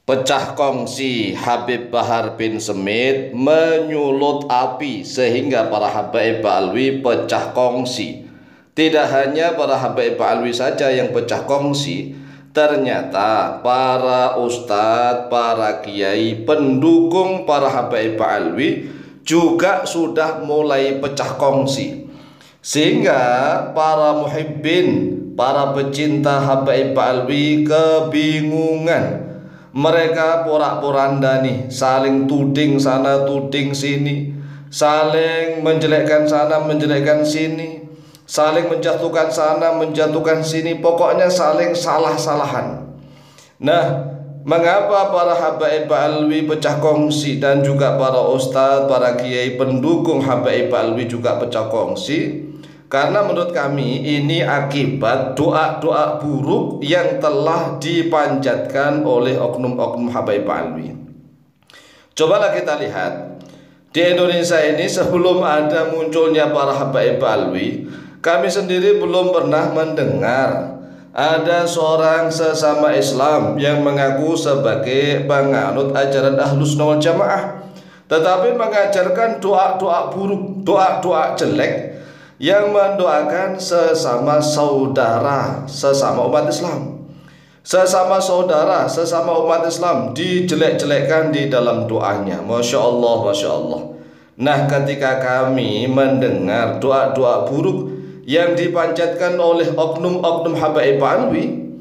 Pecah kongsi Habib Bahar bin Smith menyulut api sehingga para habaib Ba'alwi pecah kongsi. Tidak hanya para habaib Ba'alwi saja yang pecah kongsi, ternyata para ustadz, para kiai, pendukung para habaib Ba'alwi juga sudah mulai pecah kongsi. Sehingga para muhibbin, para pecinta habaib Ba'alwi kebingungan. Mereka porak-poranda nih, saling tuding sana tuding sini, saling menjelekkan sana menjelekkan sini, saling menjatuhkan sana menjatuhkan sini, pokoknya saling salah-salahan. Nah, mengapa para habaib Ba'alwi pecah kongsi dan juga para ustadz, para kiai pendukung habaib Ba'alwi juga pecah kongsi? Karena menurut kami ini akibat doa-doa buruk yang telah dipanjatkan oleh oknum-oknum habaib Ba'alwi. Cobalah kita lihat, di Indonesia ini sebelum ada munculnya para habaib Ba'alwi, kami sendiri belum pernah mendengar ada seorang sesama Islam yang mengaku sebagai penganut ajaran Ahlus Sunnah wal Jamaah, tetapi mengajarkan doa-doa buruk, doa-doa jelek, yang mendoakan sesama saudara, sesama umat Islam, sesama saudara, sesama umat Islam dijelek-jelekkan di dalam doanya. Masya Allah, Masya Allah. Nah, ketika kami mendengar doa-doa buruk yang dipanjatkan oleh oknum-oknum habaib Ba'alwi,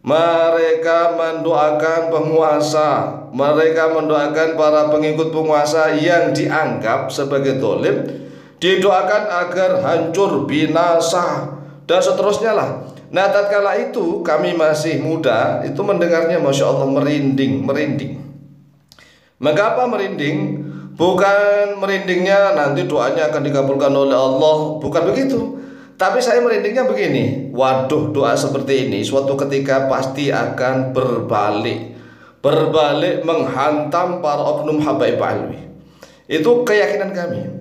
mereka mendoakan penguasa, mereka mendoakan para pengikut penguasa yang dianggap sebagai zalim, didoakan agar hancur, binasa, dan seterusnya lah. Nah, tatkala itu kami masih muda, itu mendengarnya Masya Allah merinding. Mengapa merinding? Bukan merindingnya nanti doanya akan dikabulkan oleh Allah, bukan begitu. Tapi saya merindingnya begini, waduh, doa seperti ini suatu ketika pasti akan berbalik menghantam para oknum habaib Ba'alwi. Itu keyakinan kami.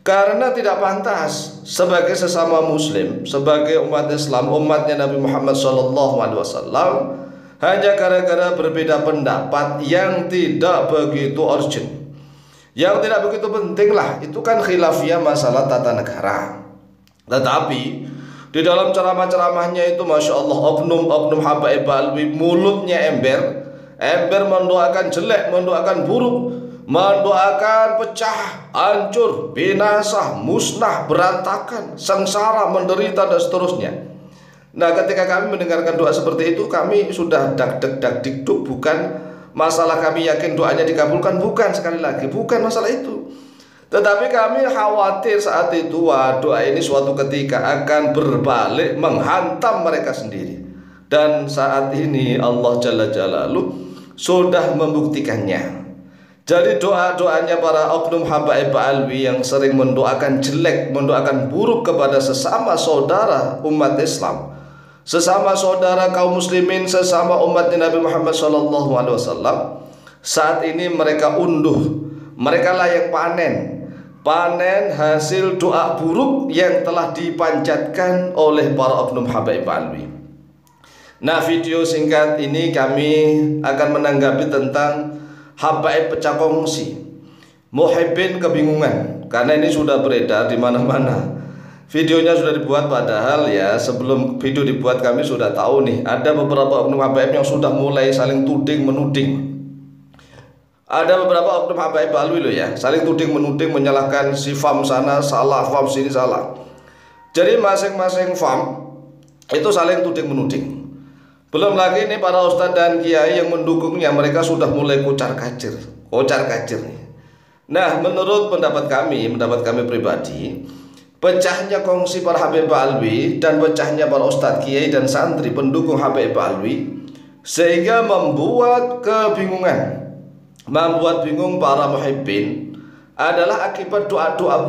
Karena tidak pantas sebagai sesama muslim, sebagai umat Islam, umatnya Nabi Muhammad SAW, hanya gara-gara berbeda pendapat yang tidak begitu urgent, yang tidak begitu penting lah, itu kan khilafiyah masalah tata negara. Tetapi di dalam ceramah-ceramahnya itu Masya Allah, oknum-oknum habaib Ba'alwi mulutnya ember mendoakan jelek, mendoakan buruk, mendoakan pecah, hancur, binasa, musnah, berantakan, sengsara, menderita, dan seterusnya. Nah, ketika kami mendengarkan doa seperti itu, kami sudah dak-dik-dak-dikduk. Bukan masalah kami yakin doanya dikabulkan, bukan, sekali lagi bukan masalah itu. Tetapi kami khawatir saat itu, wah, doa ini suatu ketika akan berbalik menghantam mereka sendiri. Dan saat ini Allah Jalla Jalaluhu sudah membuktikannya. Jadi doa-doanya para oknum habaib Ba'alwi yang sering mendoakan jelek, mendoakan buruk kepada sesama saudara umat Islam, sesama saudara kaum muslimin, sesama umatnya Nabi Muhammad SAW, saat ini mereka unduh, mereka layak panen hasil doa buruk yang telah dipanjatkan oleh para oknum habaib Ba'alwi. Nah, video singkat ini kami akan menanggapi tentang habaib pecah kongsi, muhibbin kebingungan, karena ini sudah beredar di mana-mana. Videonya sudah dibuat, padahal ya sebelum video dibuat kami sudah tahu nih ada beberapa oknum habaib yang sudah mulai saling tuding menuding. Ada beberapa oknum habaib Ba'alwi loh ya, saling tuding menuding, menyalahkan si fam sana salah, fam sini salah. Jadi masing-masing fam itu saling tuding menuding. Belum lagi ini para ustadz dan kiai yang mendukungnya, mereka sudah mulai kocar kacir nih. Nah, menurut pendapat kami pribadi, pecahnya kongsi para habaib Ba'alwi dan pecahnya para ustadz, kiai, dan santri pendukung habaib Ba'alwi sehingga membuat kebingungan, membuat bingung para muhibbin adalah akibat doa-doa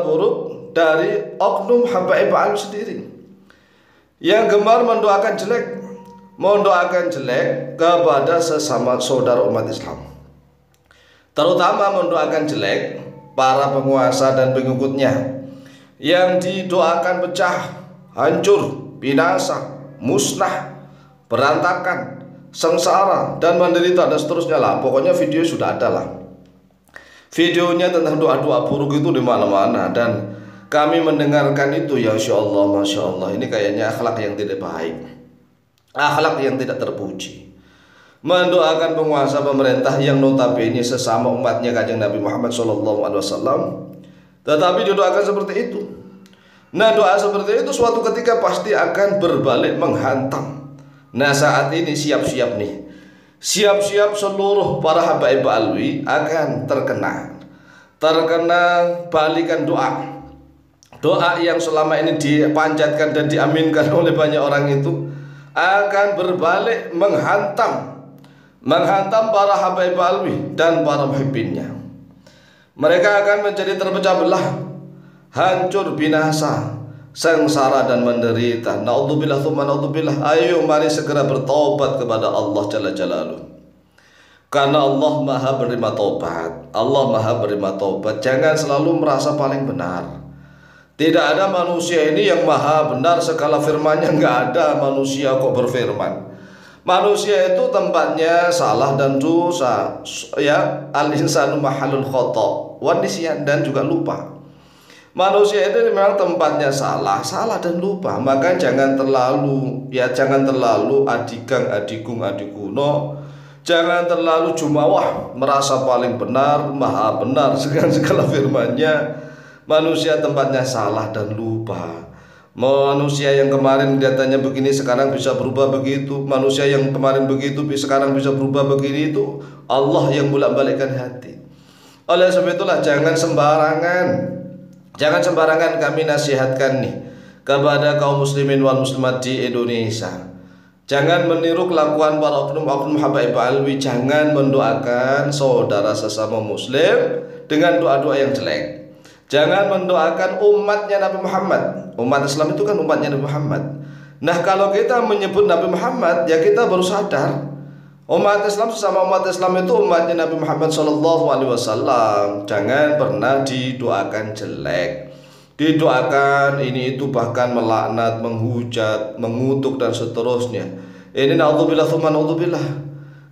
buruk dari oknum habaib Ba'alwi sendiri, yang gemar mendoakan jelek kepada sesama saudara umat Islam, terutama mendoakan jelek para penguasa dan pengikutnya, yang didoakan pecah, hancur, binasa, musnah, berantakan, sengsara dan menderita dan seterusnya lah. Pokoknya video sudah ada lah. Videonya tentang doa-doa buruk itu di mana-mana, dan kami mendengarkan itu, ya Insya Allah, Masya Allah, ini kayaknya akhlak yang tidak baik, akhlak yang tidak terpuji. Mendoakan penguasa pemerintah yang notabene sesama umatnya Kanjeng Nabi Muhammad SAW, tetapi didoakan seperti itu. Nah, doa seperti itu suatu ketika pasti akan berbalik menghantam. Nah, saat ini siap-siap nih, siap-siap seluruh para habaib alwi akan terkena balikan doa yang selama ini dipanjatkan dan diaminkan oleh banyak orang itu akan berbalik menghantam para habaib alwi dan para muhibbinnya. Mereka akan menjadi terpecah belah, hancur binasa, sengsara dan menderita. Naudzubillah tsumma naudzubillah. Ayo mari segera bertobat kepada Allah Jalla Jalaluhu. Karena Allah Maha menerima taubat. Allah Maha menerima taubat. Jangan selalu merasa paling benar. Tidak ada manusia ini yang maha benar, segala firmannya nggak ada manusia kok berfirman. Manusia itu tempatnya salah dan dosa, ya, al-insanu mahalul khata' wa nisyan, dan juga lupa. Manusia itu memang tempatnya salah dan lupa. Maka jangan terlalu adigang adigung adikuno, jangan terlalu jumawah merasa paling benar, maha benar segala firmannya. Manusia tempatnya salah dan lupa. Manusia yang kemarin kelihatannya begini sekarang bisa berubah begitu. Manusia yang kemarin begitu sekarang bisa berubah begini, itu Allah yang bolak-balikkan hati. Oleh sebab itulah jangan sembarangan kami nasihatkan nih kepada kaum muslimin wal muslimat di Indonesia. Jangan meniru kelakuan para oknum-oknum habaib alwi. Jangan mendoakan saudara sesama muslim dengan doa-doa yang jelek. Jangan mendoakan umatnya Nabi Muhammad. Umat Islam itu kan umatnya Nabi Muhammad. Nah, kalau kita menyebut Nabi Muhammad, ya kita baru sadar umat Islam sesama umat Islam itu umatnya Nabi Muhammad SAW. Jangan pernah didoakan jelek, didoakan ini itu, bahkan melaknat, menghujat, mengutuk dan seterusnya. Ini naudzubillah tsumma naudzubillah.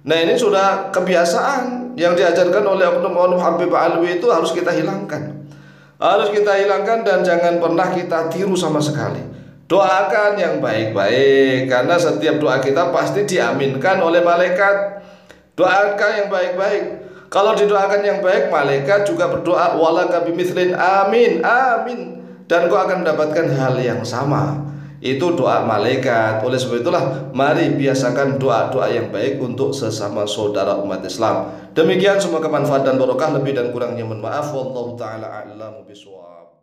Nah, ini sudah kebiasaan yang diajarkan oleh oknum-oknum Habib Alwi, itu harus kita hilangkan. Dan jangan pernah kita tiru sama sekali. Doakan yang baik-baik, karena setiap doa kita pasti diaminkan oleh malaikat. Doakan yang baik-baik. Kalau didoakan yang baik, malaikat juga berdoa walaka bimithlin, amin, amin, dan kau akan mendapatkan hal yang sama. Itu doa malaikat. Oleh sebab itulah mari biasakan doa-doa yang baik untuk sesama saudara umat Islam. Demikian, semoga manfaat dan barokah. Lebih dan kurangnya mohon maaf. Wallahu taala a'lamu bishawab.